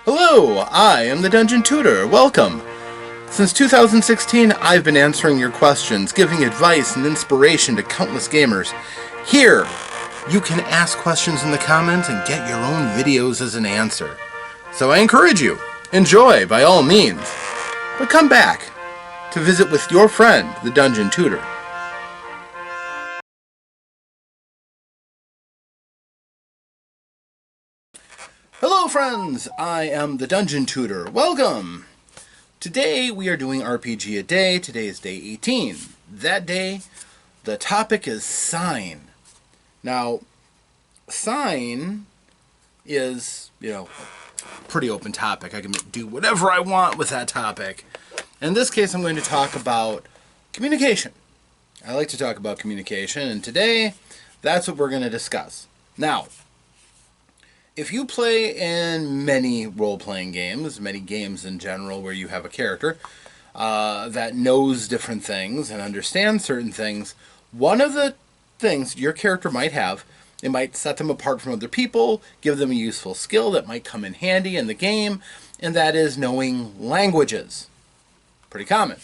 Hello, I am the Dungeon Tutor. Welcome. Since 2016, I've been answering your questions, giving advice and inspiration to countless gamers. Here, you can ask questions in the comments and get your own videos as an answer. So I encourage you, enjoy by all means, but come back to visit with your friend, the Dungeon Tutor. Hello friends, I am the Dungeon Tutor. Welcome! Today we are doing RPGaDay. Today is day 18. That day, the topic is sign. Now, sign is, a pretty open topic. I can do whatever I want with that topic. In this case, I'm going to talk about communication. I like to talk about communication, and today, that's what we're going to discuss. Now, if you play in many role-playing games, many games in general where you have a character that knows different things and understands certain things, one of the things your character might have, it might set them apart from other people, give them a useful skill that might come in handy in the game, and that is knowing languages. Pretty common.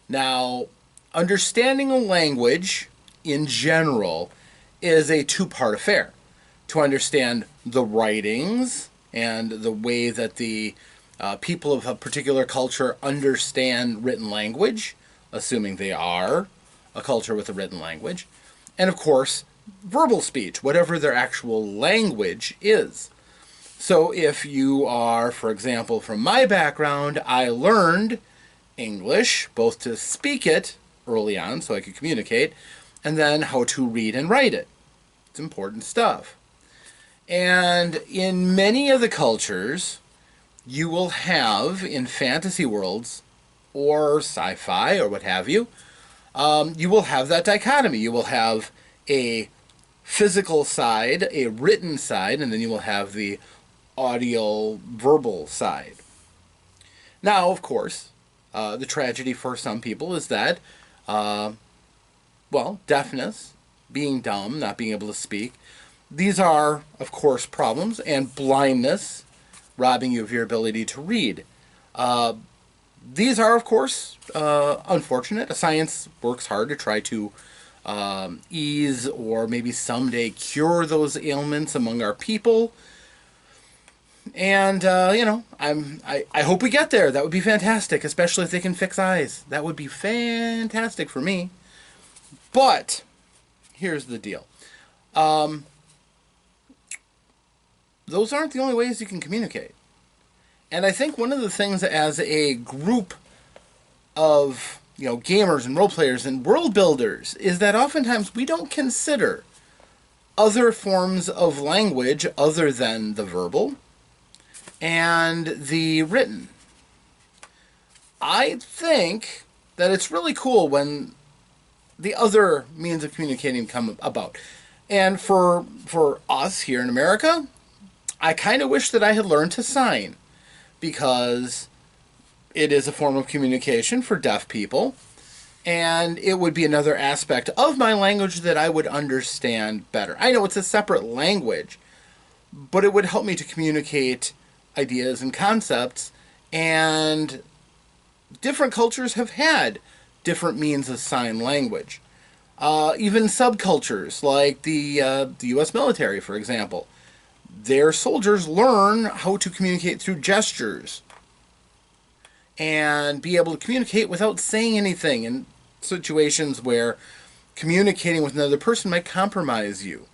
Now, understanding a language in general is a two-part affair. To understand the writings and the way that the people of a particular culture understand written language, assuming they are a culture with a written language, and of course, verbal speech, whatever their actual language is. So if you are, for example, from my background, I learned English, both to speak it early on so I could communicate, and then how to read and write it. It's important stuff. And in many of the cultures, you will have, in fantasy worlds, or sci-fi, or what have you, you will have that dichotomy. You will have a physical side, a written side, and then you will have the audio-verbal side. Now, of course, the tragedy for some people is that, deafness, being dumb, not being able to speak, these are, of course, problems, and blindness, robbing you of your ability to read. These are, of course, unfortunate. Science works hard to try to ease or maybe someday cure those ailments among our people. And, I hope we get there. That would be fantastic, especially if they can fix eyes. That would be fantastic for me. But, here's the deal. Those aren't the only ways you can communicate. And I think one of the things as a group of, gamers and role players and world builders is that oftentimes we don't consider other forms of language other than the verbal and the written. I think that it's really cool when the other means of communicating come about. And for us here in America, I kind of wish that I had learned to sign, because it is a form of communication for deaf people, and it would be another aspect of my language that I would understand better. I know it's a separate language, but it would help me to communicate ideas and concepts, and different cultures have had different means of sign language. Even subcultures, like the U.S. military, for example. Their soldiers learn how to communicate through gestures and be able to communicate without saying anything in situations where communicating with another person might compromise you.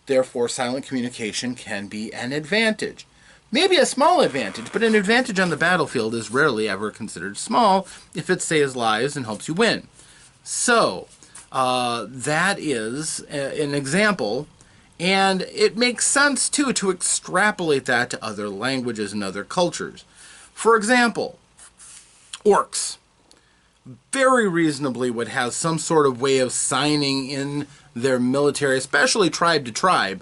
Therefore, silent communication can be an advantage. Maybe a small advantage, but an advantage on the battlefield is rarely ever considered small if it saves lives and helps you win. So, that is an example. And it makes sense, too, to extrapolate that to other languages and other cultures. For example, orcs very reasonably would have some sort of way of signing in their military, especially tribe to tribe,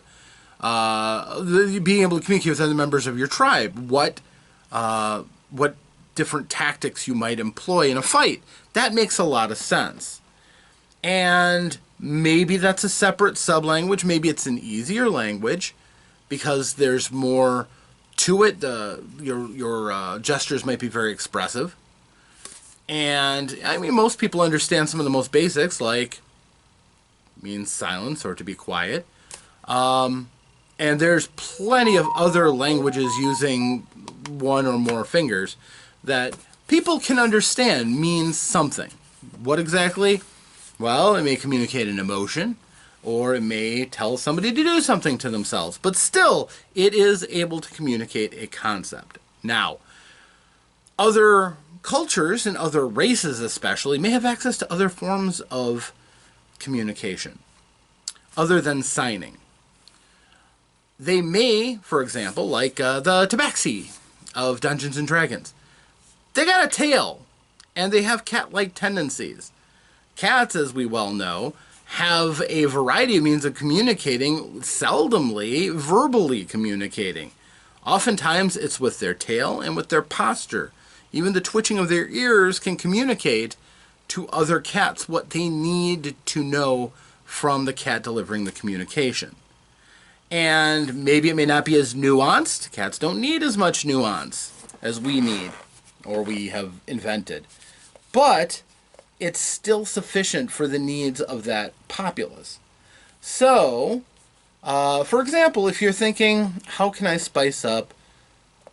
being able to communicate with other members of your tribe, what different tactics you might employ in a fight. That makes a lot of sense. And maybe that's a separate sublanguage. Maybe it's an easier language because there's more to it. Your gestures might be very expressive. And, I mean, most people understand some of the most basics, like means silence or to be quiet. And there's plenty of other languages using one or more fingers that people can understand means something. What exactly? Well, it may communicate an emotion, or it may tell somebody to do something to themselves. But still, it is able to communicate a concept. Now, other cultures and other races especially may have access to other forms of communication other than signing. They may, for example, like the Tabaxi of Dungeons and Dragons. They got a tail, and they have cat-like tendencies. Cats, as we well know, have a variety of means of communicating, seldomly verbally communicating. Oftentimes, it's with their tail and with their posture. Even the twitching of their ears can communicate to other cats what they need to know from the cat delivering the communication. And maybe it may not be as nuanced. Cats don't need as much nuance as we need, or we have invented. But it's still sufficient for the needs of that populace. So, for example, if you're thinking, how can I spice up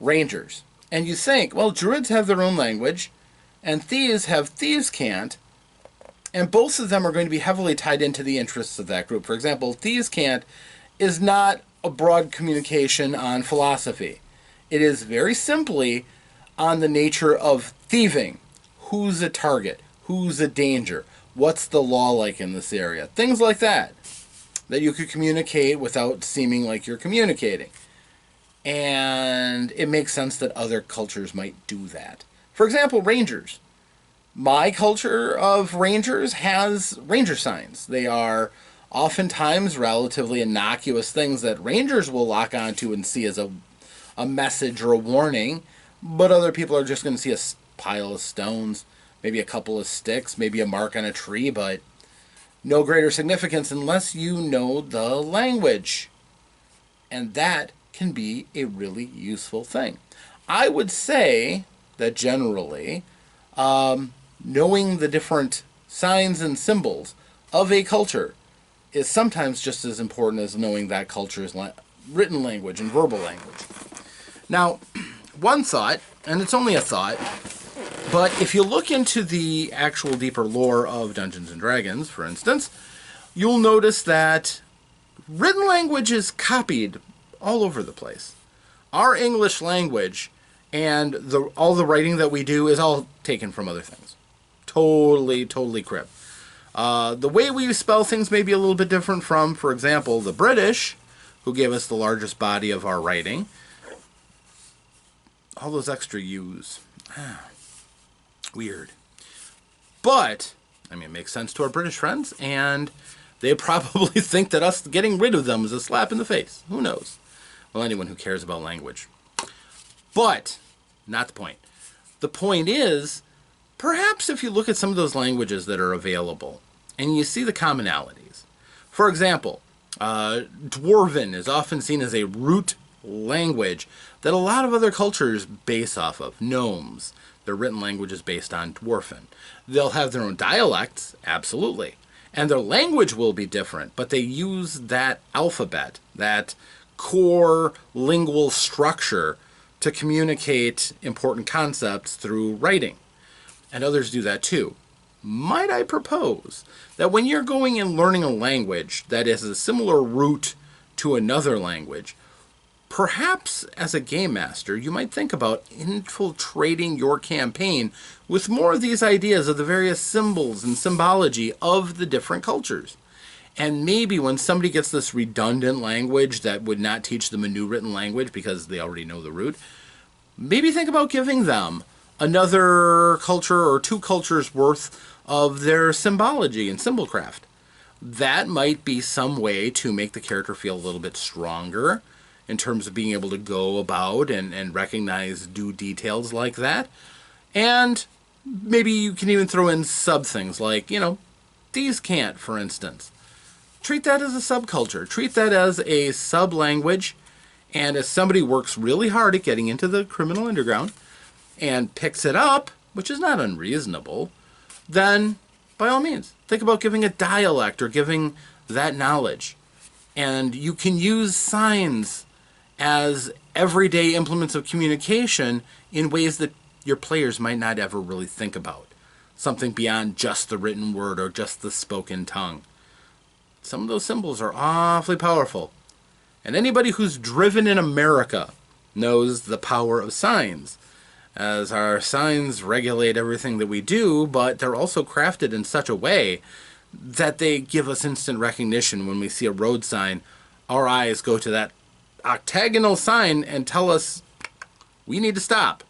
rangers? And you think, well, druids have their own language, and thieves have thieves' cant, and both of them are going to be heavily tied into the interests of that group. For example, thieves' cant is not a broad communication on philosophy. It is very simply on the nature of thieving. Who's a target? Who's a danger? What's the law like in this area? Things like that you could communicate without seeming like you're communicating. And it makes sense that other cultures might do that. For example, rangers. My culture of rangers has ranger signs. They are oftentimes relatively innocuous things that rangers will lock onto and see as a message or a warning, but other people are just going to see a pile of stones, maybe a couple of sticks, maybe a mark on a tree, but no greater significance unless you know the language. And that can be a really useful thing. I would say that generally, knowing the different signs and symbols of a culture is sometimes just as important as knowing that culture's written language and verbal language. Now, one thought, and it's only a thought, but if you look into the actual deeper lore of Dungeons and Dragons, for instance, you'll notice that written language is copied all over the place. Our English language and all the writing that we do is all taken from other things. Totally crib. The way we spell things may be a little bit different from, for example, the British, who gave us the largest body of our writing. All those extra U's. Weird. But, I mean, it makes sense to our British friends, and they probably think that us getting rid of them is a slap in the face. Who knows? Well, anyone who cares about language. But, not the point. The point is, perhaps if you look at some of those languages that are available, and you see the commonalities. For example, Dwarven is often seen as a root language that a lot of other cultures base off of. Gnomes, their written language is based on Dwarven. They'll have their own dialects, absolutely. And their language will be different, but they use that alphabet, that core lingual structure to communicate important concepts through writing. And others do that too. Might I propose that when you're going and learning a language that is a similar root to another language, perhaps as a game master, you might think about infiltrating your campaign with more of these ideas of the various symbols and symbology of the different cultures. And maybe when somebody gets this redundant language that would not teach them a new written language because they already know the root, maybe think about giving them another culture or two cultures worth of their symbology and symbolcraft. That might be some way to make the character feel a little bit stronger in terms of being able to go about and recognize due details like that. And maybe you can even throw in sub things like, these can't, for instance. Treat that as a subculture. Treat that as a sub-language And if somebody works really hard at getting into the criminal underground and picks it up, which is not unreasonable, then by all means, think about giving a dialect or giving that knowledge. And you can use signs as everyday implements of communication in ways that your players might not ever really think about. Something beyond just the written word or just the spoken tongue. Some of those symbols are awfully powerful. And anybody who's driven in America knows the power of signs, as our signs regulate everything that we do, but they're also crafted in such a way that they give us instant recognition. When we see a road sign, our eyes go to that octagonal sign and tell us we need to stop.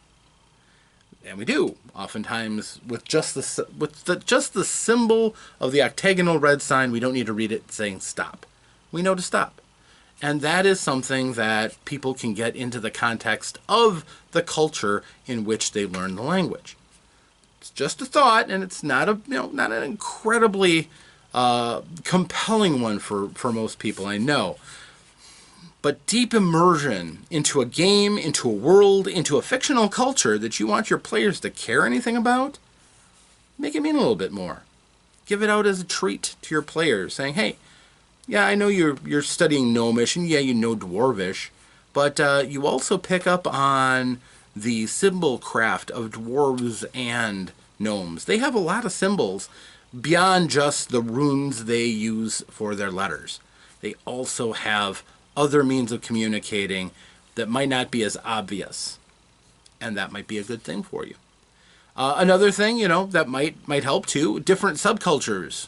And we do. Oftentimes, with just the symbol of the octagonal red sign, we don't need to read it saying stop. We know to stop. And that is something that people can get into the context of the culture in which they learn the language. It's just a thought, and it's not not an incredibly compelling one for most people, I know. But deep immersion into a game, into a world, into a fictional culture that you want your players to care anything about, make it mean a little bit more. Give it out as a treat to your players, saying, hey, yeah, I know you're studying Gnomish, and yeah, you know Dwarvish, but you also pick up on the symbol craft of dwarves and gnomes. They have a lot of symbols beyond just the runes they use for their letters. They also have other means of communicating that might not be as obvious, and that might be a good thing for you. Another thing, that might help too, different subcultures.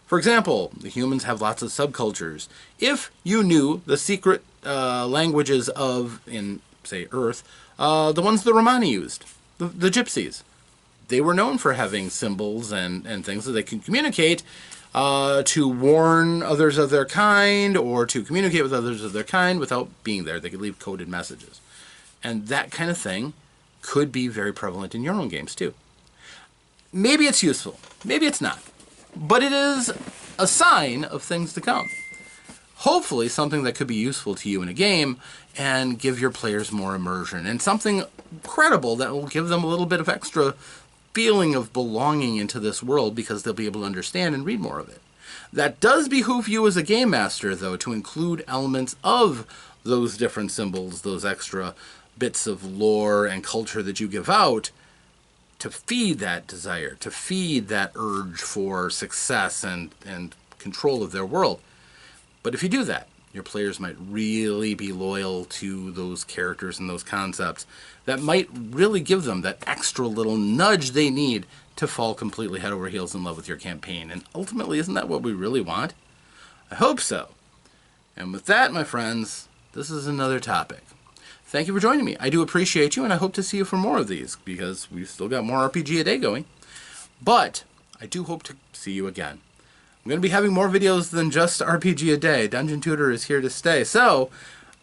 For example, the humans have lots of subcultures. If you knew the secret languages of, in, say, Earth, the ones the Romani used, the gypsies, they were known for having symbols and things that they can communicate to warn others of their kind or to communicate with others of their kind without being there. They could leave coded messages. And that kind of thing could be very prevalent in your own games too. Maybe it's useful. Maybe it's not. But it is a sign of things to come. Hopefully something that could be useful to you in a game and give your players more immersion, and something credible that will give them a little bit of extra feeling of belonging into this world because they'll be able to understand and read more of it. That does behoove you as a game master, though, to include elements of those different symbols, those extra bits of lore and culture that you give out, to feed that desire, to feed that urge for success and control of their world. But if you do that, your players might really be loyal to those characters and those concepts. That might really give them that extra little nudge they need to fall completely head over heels in love with your campaign. And ultimately, isn't that what we really want? I hope so. And with that, my friends, this is another topic. Thank you for joining me. I do appreciate you, and I hope to see you for more of these, because we've still got more RPGaDay going. But I do hope to see you again. I'm going to be having more videos than just RPGaDay. Dungeon Tutor is here to stay, so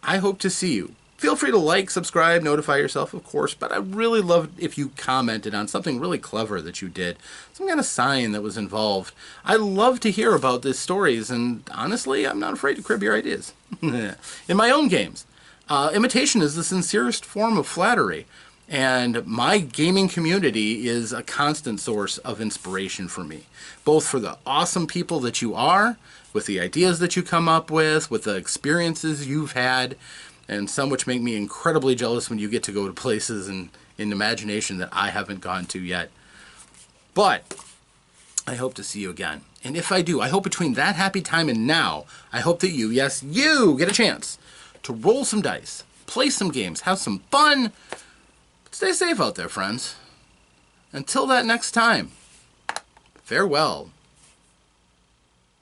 I hope to see you. Feel free to like, subscribe, notify yourself, of course, but I'd really love if you commented on something really clever that you did, some kind of sign that was involved. I love to hear about these stories, and honestly, I'm not afraid to crib your ideas. In my own games, imitation is the sincerest form of flattery, and my gaming community is a constant source of inspiration for me, both for the awesome people that you are, with the ideas that you come up with the experiences you've had, and some which make me incredibly jealous when you get to go to places in imagination that I haven't gone to yet. But I hope to see you again. And if I do, I hope between that happy time and now, I hope that you, yes, you, get a chance to roll some dice, play some games, have some fun. Stay safe out there, friends. Until that next time, farewell.